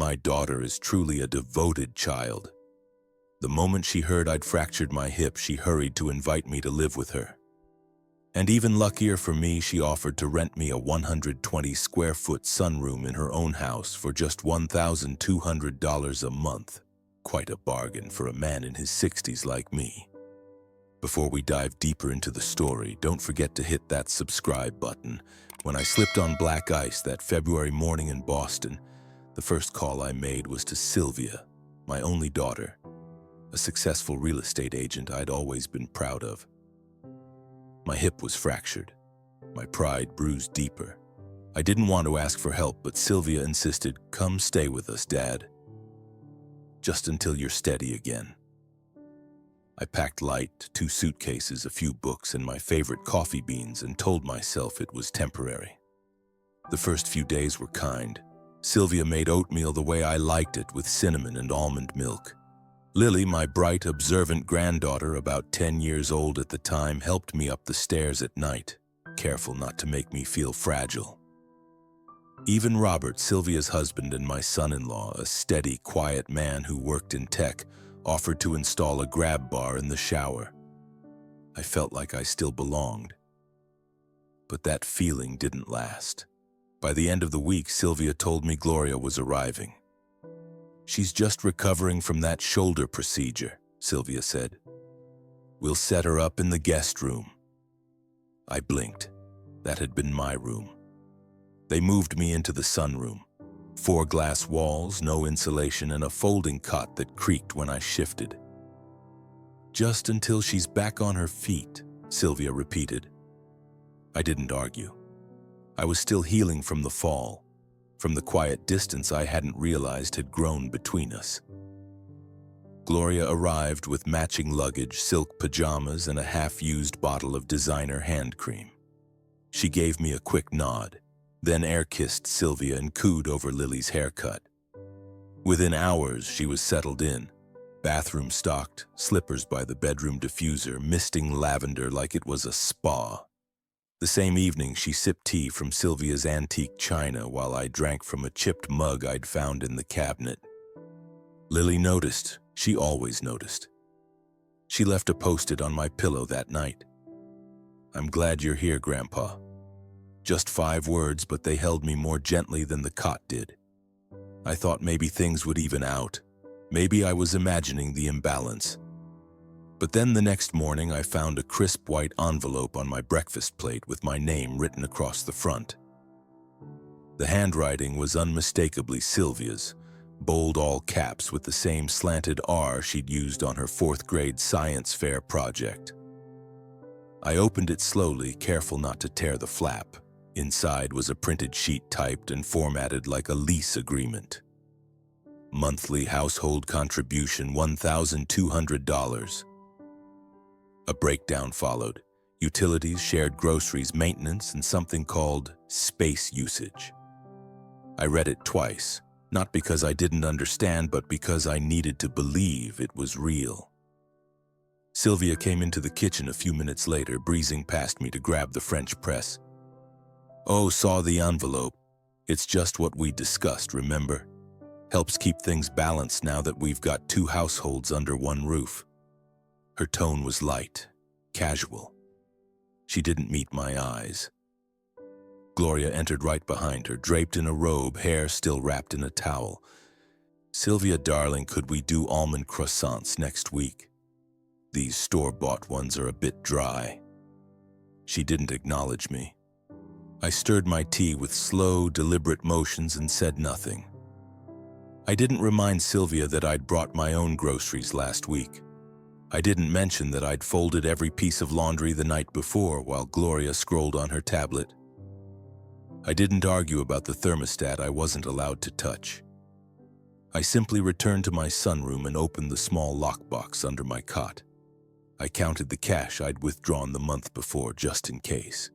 My daughter is truly a devoted child. The moment she heard I'd fractured my hip, she hurried to invite me to live with her. And even luckier for me, she offered to rent me a 120-square-foot sunroom in her own house for just $1,200 a month. Quite a bargain for a man in his 60s like me. Before we dive deeper into the story, don't forget to hit that subscribe button. When I slipped on black ice that February morning in Boston, the first call I made was to Sylvia, my only daughter, a successful real estate agent I'd always been proud of. My hip was fractured, my pride bruised deeper. I didn't want to ask for help, but Sylvia insisted, "Come stay with us, Dad. Just until you're steady again." I packed light, 2 suitcases, a few books, and my favorite coffee beans, and told myself it was temporary. The first few days were kind. Sylvia made oatmeal the way I liked it, with cinnamon and almond milk. Lily, my bright, observant granddaughter, about 10 years old at the time, helped me up the stairs at night, careful not to make me feel fragile. Even Robert, Sylvia's husband and my son-in-law, a steady, quiet man who worked in tech, offered to install a grab bar in the shower. I felt like I still belonged. But that feeling didn't last. By the end of the week, Sylvia told me Gloria was arriving. "She's just recovering from that shoulder procedure," Sylvia said. "We'll set her up in the guest room." I blinked. That had been my room. They moved me into the sunroom. 4 glass walls, no insulation, and a folding cot that creaked when I shifted. "Just until she's back on her feet," Sylvia repeated. I didn't argue. I was still healing from the fall, from the quiet distance I hadn't realized had grown between us. Gloria arrived with matching luggage, silk pajamas, and a half-used bottle of designer hand cream. She gave me a quick nod, then air-kissed Sylvia and cooed over Lily's haircut. Within hours, she was settled in, bathroom stocked, slippers by the bedroom diffuser, misting lavender like it was a spa. The same evening, she sipped tea from Sylvia's antique china while I drank from a chipped mug I'd found in the cabinet. Lily noticed. She always noticed. She left a post-it on my pillow that night. "I'm glad you're here, Grandpa." Just 5 words, but they held me more gently than the cot did. I thought maybe things would even out. Maybe I was imagining the imbalance. But then the next morning, I found a crisp white envelope on my breakfast plate with my name written across the front. The handwriting was unmistakably Sylvia's, bold all caps with the same slanted R she'd used on her 4th grade science fair project. I opened it slowly, careful not to tear the flap. Inside was a printed sheet typed and formatted like a lease agreement. Monthly household contribution $1,200. A breakdown followed. Utilities, shared groceries, maintenance, and something called space usage. I read it twice, not because I didn't understand, but because I needed to believe it was real. Sylvia came into the kitchen a few minutes later, breezing past me to grab the French press. "Oh, saw the envelope. It's just what we discussed, remember? Helps keep things balanced now that we've got 2 households under one roof." Her tone was light, casual. She didn't meet my eyes. Gloria entered right behind her, draped in a robe, hair still wrapped in a towel. "Sylvia, darling, could we do almond croissants next week? These store-bought ones are a bit dry." She didn't acknowledge me. I stirred my tea with slow, deliberate motions and said nothing. I didn't remind Sylvia that I'd brought my own groceries last week. I didn't mention that I'd folded every piece of laundry the night before while Gloria scrolled on her tablet. I didn't argue about the thermostat I wasn't allowed to touch. I simply returned to my sunroom and opened the small lockbox under my cot. I counted the cash I'd withdrawn the month before just in case.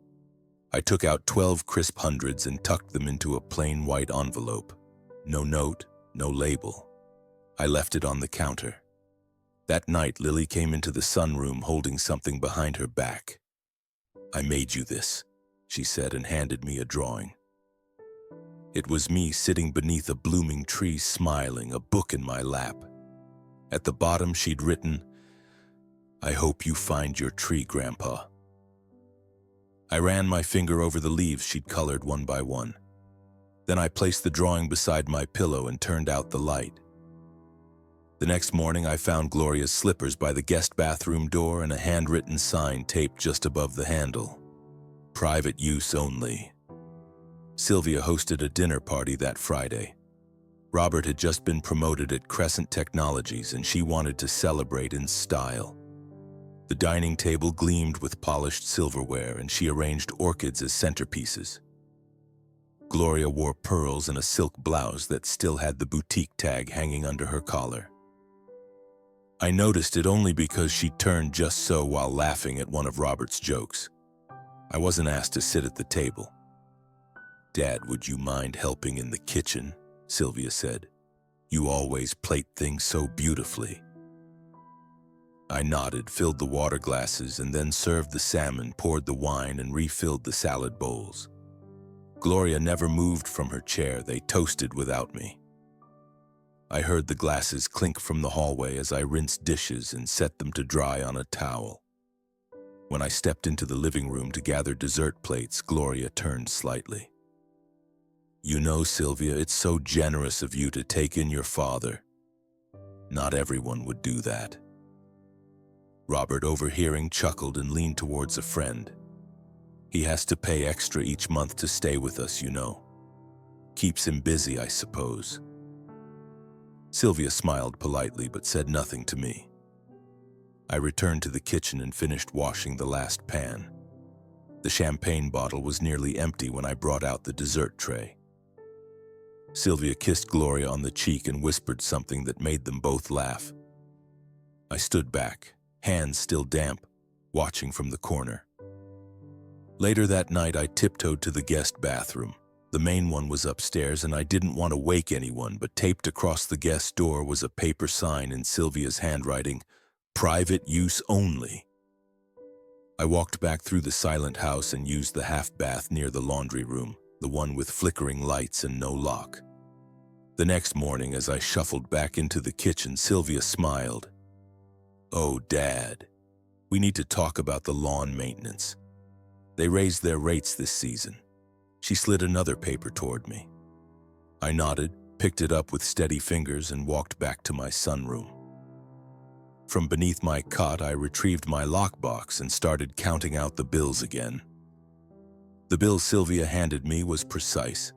I took out 12 crisp hundreds and tucked them into a plain white envelope. No note, no label. I left it on the counter. That night, Lily came into the sunroom holding something behind her back. "I made you this," she said, and handed me a drawing. It was me sitting beneath a blooming tree smiling, a book in my lap. At the bottom she'd written, "I hope you find your tree, Grandpa." I ran my finger over the leaves she'd colored one by one. Then I placed the drawing beside my pillow and turned out the light. The next morning I found Gloria's slippers by the guest bathroom door and a handwritten sign taped just above the handle. Private use only. Sylvia hosted a dinner party that Friday. Robert had just been promoted at Crescent Technologies and she wanted to celebrate in style. The dining table gleamed with polished silverware and she arranged orchids as centerpieces. Gloria wore pearls and a silk blouse that still had the boutique tag hanging under her collar. I noticed it only because she turned just so while laughing at one of Robert's jokes. I wasn't asked to sit at the table. "Dad, would you mind helping in the kitchen?" Sylvia said. "You always plate things so beautifully." I nodded, filled the water glasses, and then served the salmon, poured the wine, and refilled the salad bowls. Gloria never moved from her chair. They toasted without me. I heard the glasses clink from the hallway as I rinsed dishes and set them to dry on a towel. When I stepped into the living room to gather dessert plates, Gloria turned slightly. "You know, Sylvia, it's so generous of you to take in your father. Not everyone would do that." Robert, overhearing, chuckled and leaned towards a friend. "He has to pay extra each month to stay with us, you know. Keeps him busy, I suppose." Sylvia smiled politely but said nothing to me. I returned to the kitchen and finished washing the last pan. The champagne bottle was nearly empty when I brought out the dessert tray. Sylvia kissed Gloria on the cheek and whispered something that made them both laugh. I stood back, hands still damp, watching from the corner. Later that night, I tiptoed to the guest bathroom. The main one was upstairs and I didn't want to wake anyone, but taped across the guest door was a paper sign in Sylvia's handwriting, "Private use only." I walked back through the silent house and used the half bath near the laundry room, the one with flickering lights and no lock. The next morning, as I shuffled back into the kitchen, Sylvia smiled. "Oh, Dad, we need to talk about the lawn maintenance. They raised their rates this season." She slid another paper toward me. I nodded, picked it up with steady fingers, and walked back to my sunroom. From beneath my cot, I retrieved my lockbox and started counting out the bills again. The bill Sylvia handed me was precise.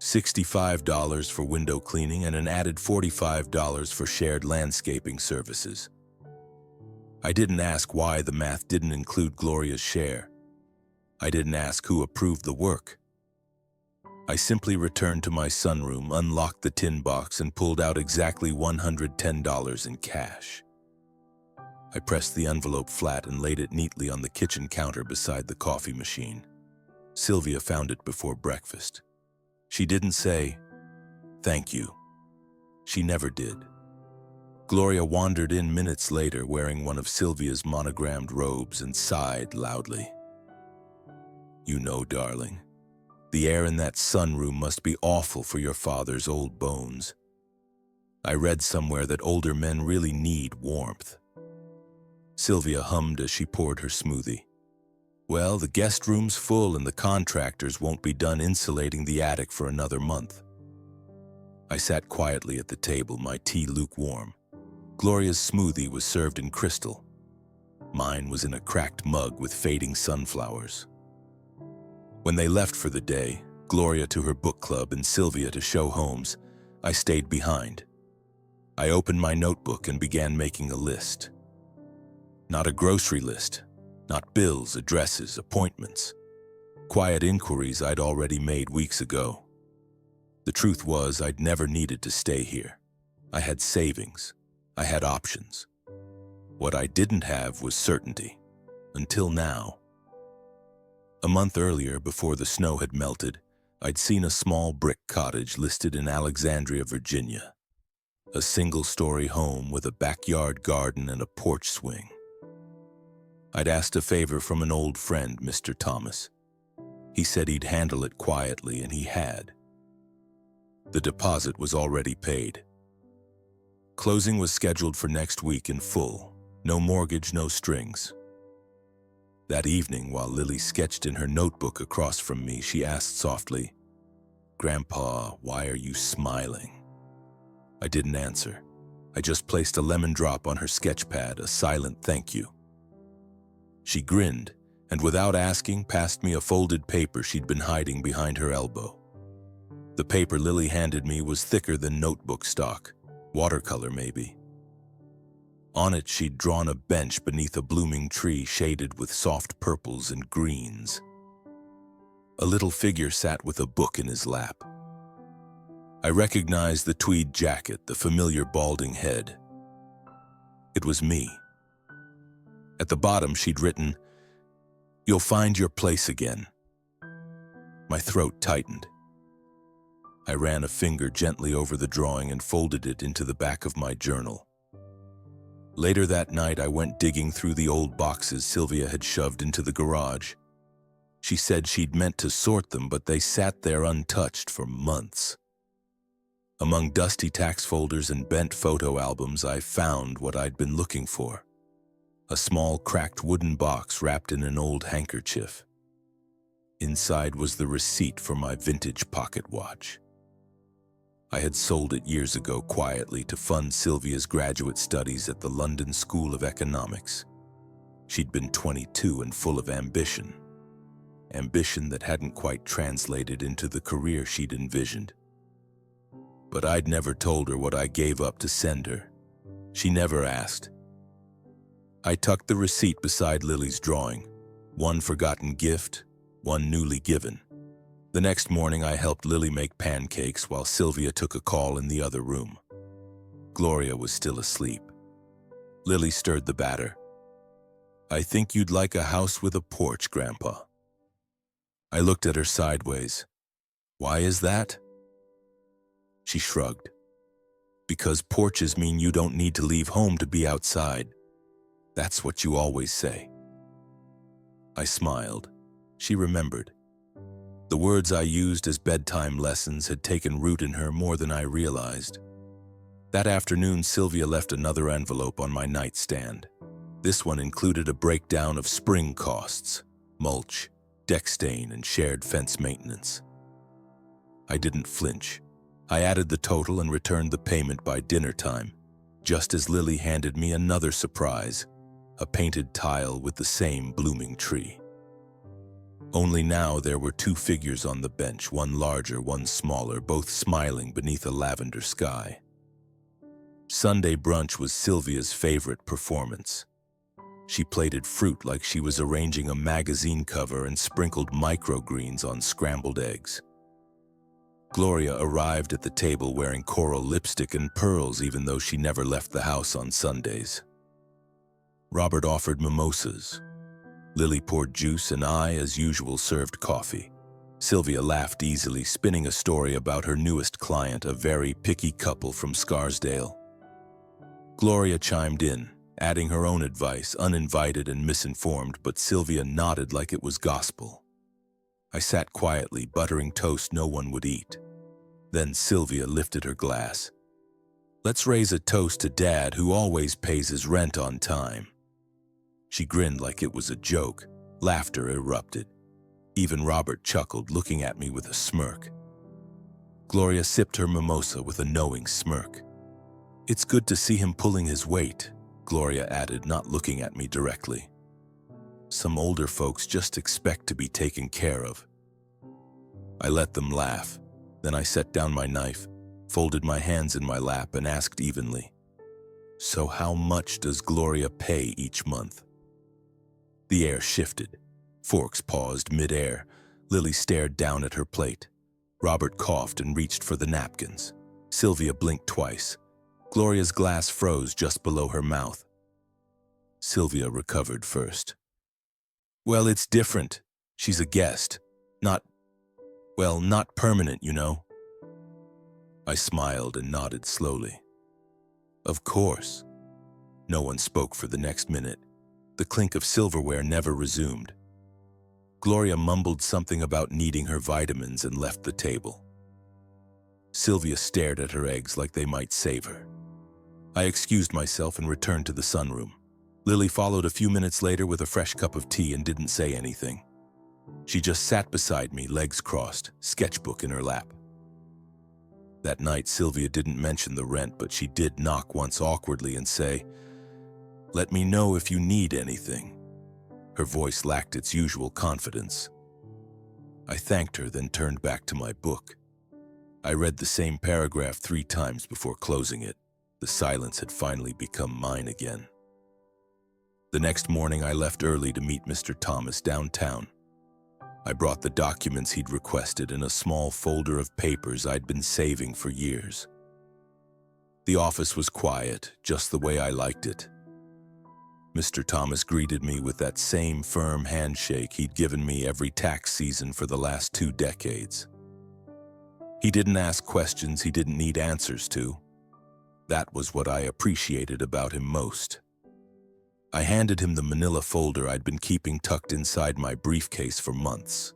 $65 for window cleaning and an added $45 for shared landscaping services. I didn't ask why the math didn't include Gloria's share. I didn't ask who approved the work. I simply returned to my sunroom, unlocked the tin box, and pulled out exactly $110 in cash. I pressed the envelope flat and laid it neatly on the kitchen counter beside the coffee machine. Sylvia found it before breakfast. She didn't say, "Thank you." She never did. Gloria wandered in minutes later wearing one of Sylvia's monogrammed robes and sighed loudly. "You know, darling, the air in that sunroom must be awful for your father's old bones. I read somewhere that older men really need warmth." Sylvia hummed as she poured her smoothie. "Well, the guest room's full and the contractors won't be done insulating the attic for another month." I sat quietly at the table, my tea lukewarm. Gloria's smoothie was served in crystal. Mine was in a cracked mug with fading sunflowers. When they left for the day, Gloria to her book club and Sylvia to show homes, I stayed behind. I opened my notebook and began making a list. Not a grocery list, not bills, addresses, appointments. Quiet inquiries I'd already made weeks ago. The truth was, I'd never needed to stay here. I had savings. I had options. What I didn't have was certainty. Until now. A month earlier, before the snow had melted, I'd seen a small brick cottage listed in Alexandria, Virginia. A single-story home with a backyard garden and a porch swing. I'd asked a favor from an old friend, Mr. Thomas. He said he'd handle it quietly, and he had. The deposit was already paid. Closing was scheduled for next week in full. No mortgage, no strings. That evening, while Lily sketched in her notebook across from me, she asked softly, "Grandpa, why are you smiling?" I didn't answer. I just placed a lemon drop on her sketch pad, a silent thank you. She grinned, and without asking, passed me a folded paper she'd been hiding behind her elbow. The paper Lily handed me was thicker than notebook stock, watercolor maybe. On it, she'd drawn a bench beneath a blooming tree shaded with soft purples and greens. A little figure sat with a book in his lap. I recognized the tweed jacket, the familiar balding head. It was me. At the bottom, she'd written, "You'll find your place again." My throat tightened. I ran a finger gently over the drawing and folded it into the back of my journal. Later that night, I went digging through the old boxes Sylvia had shoved into the garage. She said she'd meant to sort them, but they sat there untouched for months. Among dusty tax folders and bent photo albums, I found what I'd been looking for. A small, cracked wooden box wrapped in an old handkerchief. Inside was the receipt for my vintage pocket watch. I had sold it years ago quietly to fund Sylvia's graduate studies at the London School of Economics. She'd been 22 and full of ambition. Ambition that hadn't quite translated into the career she'd envisioned. But I'd never told her what I gave up to send her. She never asked. I tucked the receipt beside Lily's drawing, one forgotten gift, one newly given. The next morning, I helped Lily make pancakes while Sylvia took a call in the other room. Gloria was still asleep. Lily stirred the batter. "I think you'd like a house with a porch, Grandpa." I looked at her sideways. "Why is that?" She shrugged. "Because porches mean you don't need to leave home to be outside. That's what you always say." I smiled. She remembered. The words I used as bedtime lessons had taken root in her more than I realized. That afternoon, Sylvia left another envelope on my nightstand. This one included a breakdown of spring costs, mulch, deck stain, and shared fence maintenance. I didn't flinch. I added the total and returned the payment by dinner time, just as Lily handed me another surprise, a painted tile with the same blooming tree. Only now there were two figures on the bench, one larger, one smaller, both smiling beneath a lavender sky. Sunday brunch was Sylvia's favorite performance. She plated fruit like she was arranging a magazine cover and sprinkled microgreens on scrambled eggs. Gloria arrived at the table wearing coral lipstick and pearls, even though she never left the house on Sundays. Robert offered mimosas. Lily poured juice, and I, as usual, served coffee. Sylvia laughed easily, spinning a story about her newest client, a very picky couple from Scarsdale. Gloria chimed in, adding her own advice, uninvited and misinformed, but Sylvia nodded like it was gospel. I sat quietly, buttering toast no one would eat. Then Sylvia lifted her glass. "Let's raise a toast to Dad, who always pays his rent on time." She grinned like it was a joke. Laughter erupted. Even Robert chuckled, looking at me with a smirk. Gloria sipped her mimosa with a knowing smirk. "It's good to see him pulling his weight," Gloria added, not looking at me directly. "Some older folks just expect to be taken care of." I let them laugh. Then I set down my knife, folded my hands in my lap, and asked evenly, "So how much does Gloria pay each month?" The air shifted. Forks paused mid-air. Lily stared down at her plate. Robert coughed and reached for the napkins. Sylvia blinked twice. Gloria's glass froze just below her mouth. Sylvia recovered first. "Well, it's different. She's a guest. Not permanent, you know." I smiled and nodded slowly. "Of course." No one spoke for the next minute. The clink of silverware never resumed. Gloria mumbled something about needing her vitamins and left the table. Sylvia stared at her eggs like they might save her. I excused myself and returned to the sunroom. Lily followed a few minutes later with a fresh cup of tea and didn't say anything. She just sat beside me, legs crossed, sketchbook in her lap. That night, Sylvia didn't mention the rent, but she did knock once awkwardly and say, "Let me know if you need anything." Her voice lacked its usual confidence. I thanked her, then turned back to my book. I read the same paragraph 3 times before closing it. The silence had finally become mine again. The next morning, I left early to meet Mr. Thomas downtown. I brought the documents he'd requested and a small folder of papers I'd been saving for years. The office was quiet, just the way I liked it. Mr. Thomas greeted me with that same firm handshake he'd given me every tax season for the last 2 decades. He didn't ask questions he didn't need answers to. That was what I appreciated about him most. I handed him the manila folder I'd been keeping tucked inside my briefcase for months.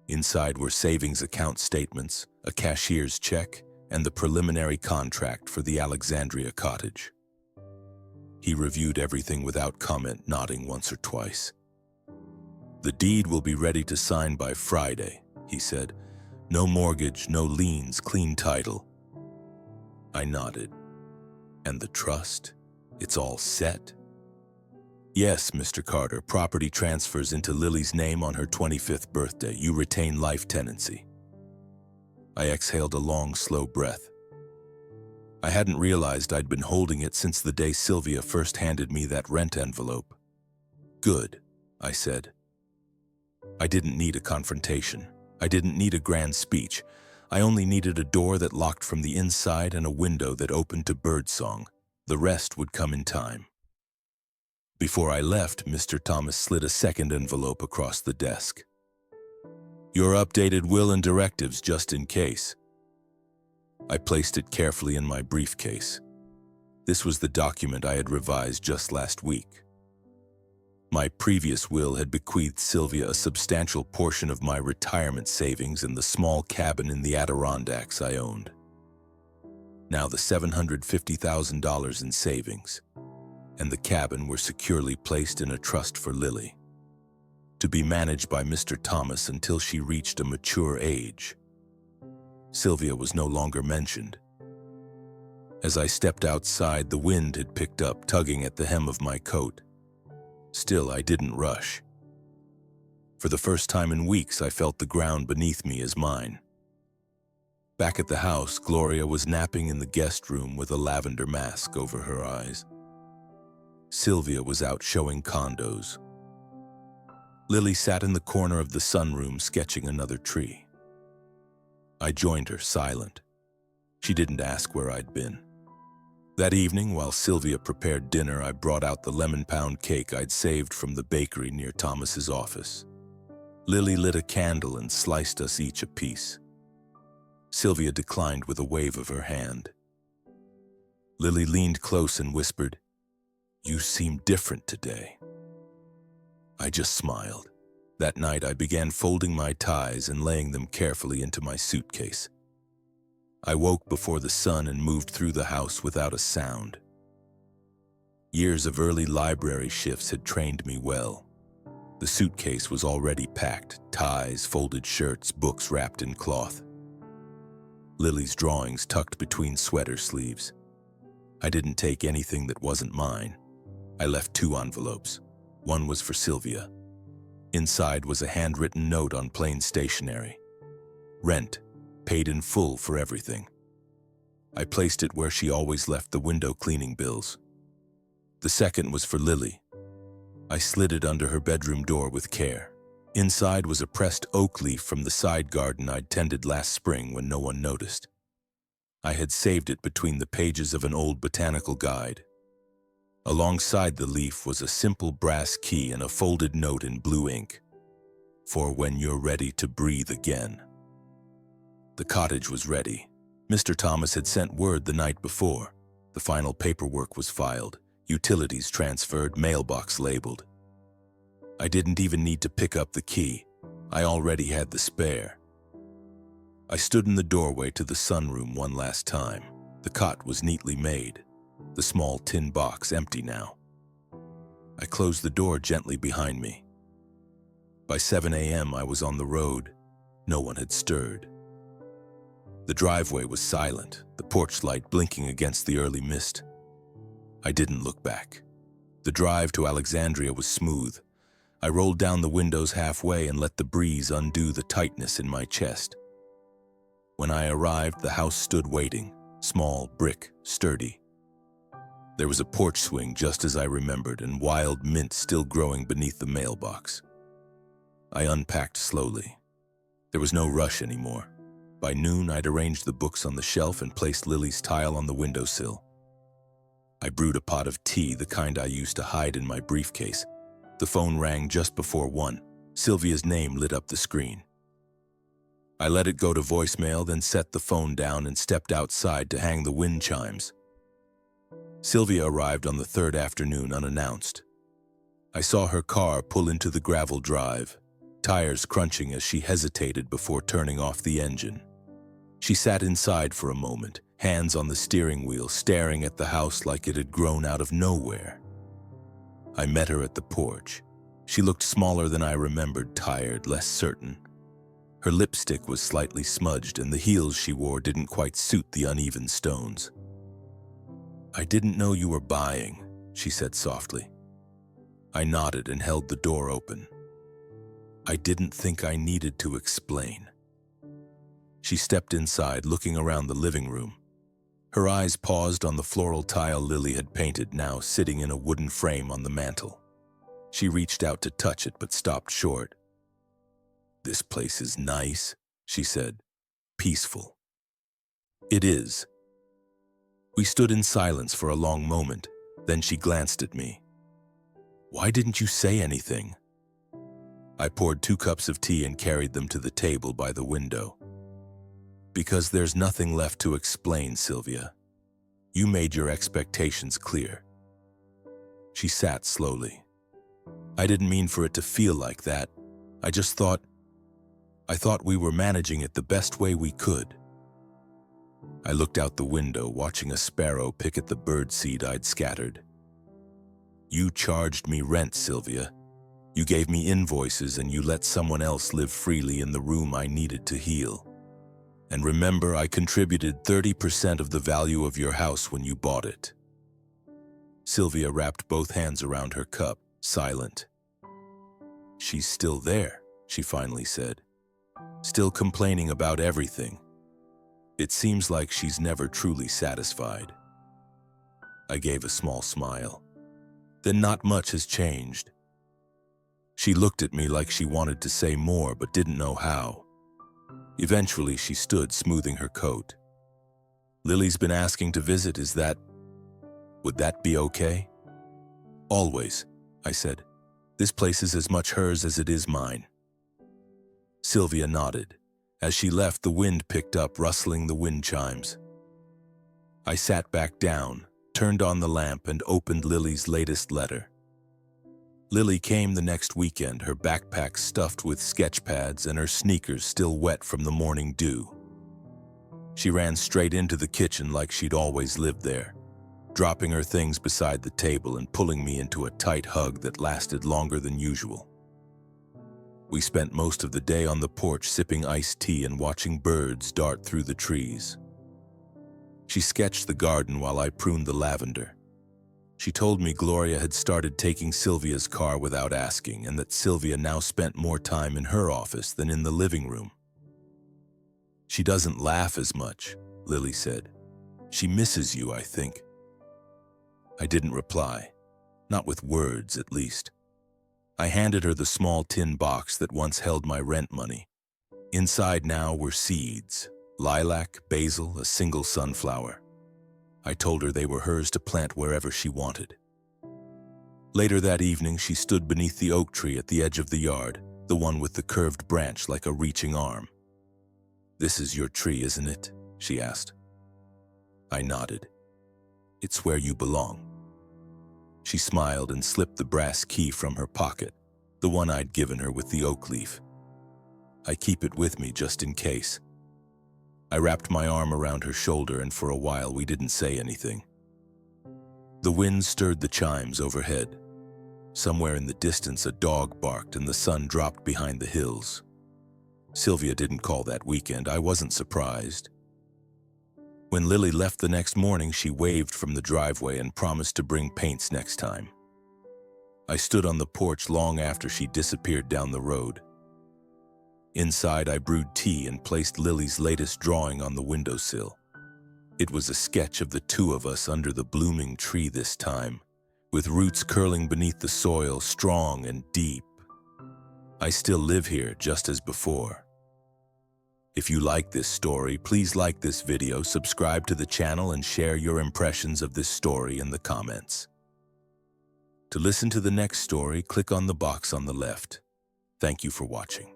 Inside were savings account statements, a cashier's check, and the preliminary contract for the Alexandria cottage. He reviewed everything without comment, nodding once or twice. "The deed will be ready to sign by Friday," he said. "No mortgage, no liens, clean title." I nodded. "And the trust? It's all set?" "Yes, Mr. Carter. Property transfers into Lily's name on her 25th birthday. You retain life tenancy." I exhaled a long, slow breath. I hadn't realized I'd been holding it since the day Sylvia first handed me that rent envelope. "Good," I said. I didn't need a confrontation. I didn't need a grand speech. I only needed a door that locked from the inside and a window that opened to birdsong. The rest would come in time. Before I left, Mr. Thomas slid a second envelope across the desk. "Your updated will and directives, just in case." I placed it carefully in my briefcase. This was the document I had revised just last week. My previous will had bequeathed Sylvia a substantial portion of my retirement savings and the small cabin in the Adirondacks I owned. Now the $750,000 in savings and the cabin were securely placed in a trust for Lily, to be managed by Mr. Thomas until she reached a mature age. Sylvia was no longer mentioned. As I stepped outside, the wind had picked up, tugging at the hem of my coat. Still, I didn't rush. For the first time in weeks, I felt the ground beneath me as mine. Back at the house, Gloria was napping in the guest room with a lavender mask over her eyes. Sylvia was out showing condos. Lily sat in the corner of the sunroom sketching another tree. I joined her, silent. She didn't ask where I'd been. That evening, while Sylvia prepared dinner, I brought out the lemon pound cake I'd saved from the bakery near Thomas's office. Lily lit a candle and sliced us each a piece. Sylvia declined with a wave of her hand. Lily leaned close and whispered, "You seem different today." I just smiled. That night, I began folding my ties and laying them carefully into my suitcase. I woke before the sun and moved through the house without a sound. Years of early library shifts had trained me well. The suitcase was already packed, ties, folded shirts, books wrapped in cloth. Lily's drawings tucked between sweater sleeves. I didn't take anything that wasn't mine. I left 2 envelopes. One was for Sylvia. Inside was a handwritten note on plain stationery. Rent, paid in full for everything. I placed it where she always left the window cleaning bills. The second was for Lily. I slid it under her bedroom door with care. Inside was a pressed oak leaf from the side garden I'd tended last spring when no one noticed. I had saved it between the pages of an old botanical guide. Alongside the leaf was a simple brass key and a folded note in blue ink. "For when you're ready to breathe again." The cottage was ready. Mr. Thomas had sent word the night before. The final paperwork was filed, utilities transferred, mailbox labeled. I didn't even need to pick up the key. I already had the spare. I stood in the doorway to the sunroom one last time. The cot was neatly made, the small tin box empty now. I closed the door gently behind me. By 7 a.m. I was on the road. No one had stirred. The driveway was silent, the porch light blinking against the early mist. I didn't look back. The drive to Alexandria was smooth. I rolled down the windows halfway and let the breeze undo the tightness in my chest. When I arrived, the house stood waiting, small, brick, sturdy. There was a porch swing just as I remembered, and wild mint still growing beneath the mailbox. I unpacked slowly. There was no rush anymore. By noon, I'd arranged the books on the shelf and placed Lily's tile on the windowsill. I brewed a pot of tea, the kind I used to hide in my briefcase. The phone rang just before 1. Sylvia's name lit up the screen. I let it go to voicemail, then set the phone down and stepped outside to hang the wind chimes. Sylvia arrived on the third afternoon unannounced. I saw her car pull into the gravel drive, tires crunching as she hesitated before turning off the engine. She sat inside for a moment, hands on the steering wheel, staring at the house like it had grown out of nowhere. I met her at the porch. She looked smaller than I remembered, tired, less certain. Her lipstick was slightly smudged, and the heels she wore didn't quite suit the uneven stones. "I didn't know you were buying," she said softly. I nodded and held the door open. I didn't think I needed to explain. She stepped inside, looking around the living room. Her eyes paused on the floral tile Lily had painted, now sitting in a wooden frame on the mantel. She reached out to touch it, but stopped short. "This place is nice," she said. "Peaceful." "It is." We stood in silence for a long moment. Then she glanced at me. "Why didn't you say anything?" I poured 2 cups of tea and carried them to the table by the window. "Because there's nothing left to explain, Sylvia. You made your expectations clear." She sat slowly. "I didn't mean for it to feel like that. I thought we were managing it the best way we could." I looked out the window, watching a sparrow pick at the birdseed I'd scattered. "You charged me rent, Sylvia. You gave me invoices, and you let someone else live freely in the room I needed to heal. And remember, I contributed 30% of the value of your house when you bought it." Sylvia wrapped both hands around her cup, silent. "She's still there," she finally said. "Still complaining about everything. It seems like she's never truly satisfied." I gave a small smile. "Then not much has changed." She looked at me like she wanted to say more but didn't know how. Eventually, she stood, smoothing her coat. "Lily's been asking to visit, would that be okay?" "Always," I said. "This place is as much hers as it is mine." Sylvia nodded. As she left, the wind picked up, rustling the wind chimes. I sat back down, turned on the lamp, and opened Lily's latest letter. Lily came the next weekend, her backpack stuffed with sketch pads and her sneakers still wet from the morning dew. She ran straight into the kitchen like she'd always lived there, dropping her things beside the table and pulling me into a tight hug that lasted longer than usual. We spent most of the day on the porch sipping iced tea and watching birds dart through the trees. She sketched the garden while I pruned the lavender. She told me Gloria had started taking Sylvia's car without asking, and that Sylvia now spent more time in her office than in the living room. "She doesn't laugh as much," Lily said. "She misses you, I think." I didn't reply, not with words at least. I handed her the small tin box that once held my rent money. Inside now were seeds, lilac, basil, a single sunflower. I told her they were hers to plant wherever she wanted. Later that evening, she stood beneath the oak tree at the edge of the yard, the one with the curved branch like a reaching arm. "This is your tree, isn't it?" she asked. I nodded. "It's where you belong." She smiled and slipped the brass key from her pocket, the one I'd given her with the oak leaf. "I keep it with me just in case." I wrapped my arm around her shoulder, and for a while we didn't say anything. The wind stirred the chimes overhead. Somewhere in the distance, a dog barked and the sun dropped behind the hills. Sylvia didn't call that weekend. I wasn't surprised. When Lily left the next morning, she waved from the driveway and promised to bring paints next time. I stood on the porch long after she disappeared down the road. Inside, I brewed tea and placed Lily's latest drawing on the windowsill. It was a sketch of the two of us under the blooming tree this time, with roots curling beneath the soil, strong and deep. I still live here just as before. If you like this story, please like this video, subscribe to the channel, and share your impressions of this story in the comments. To listen to the next story, click on the box on the left. Thank you for watching.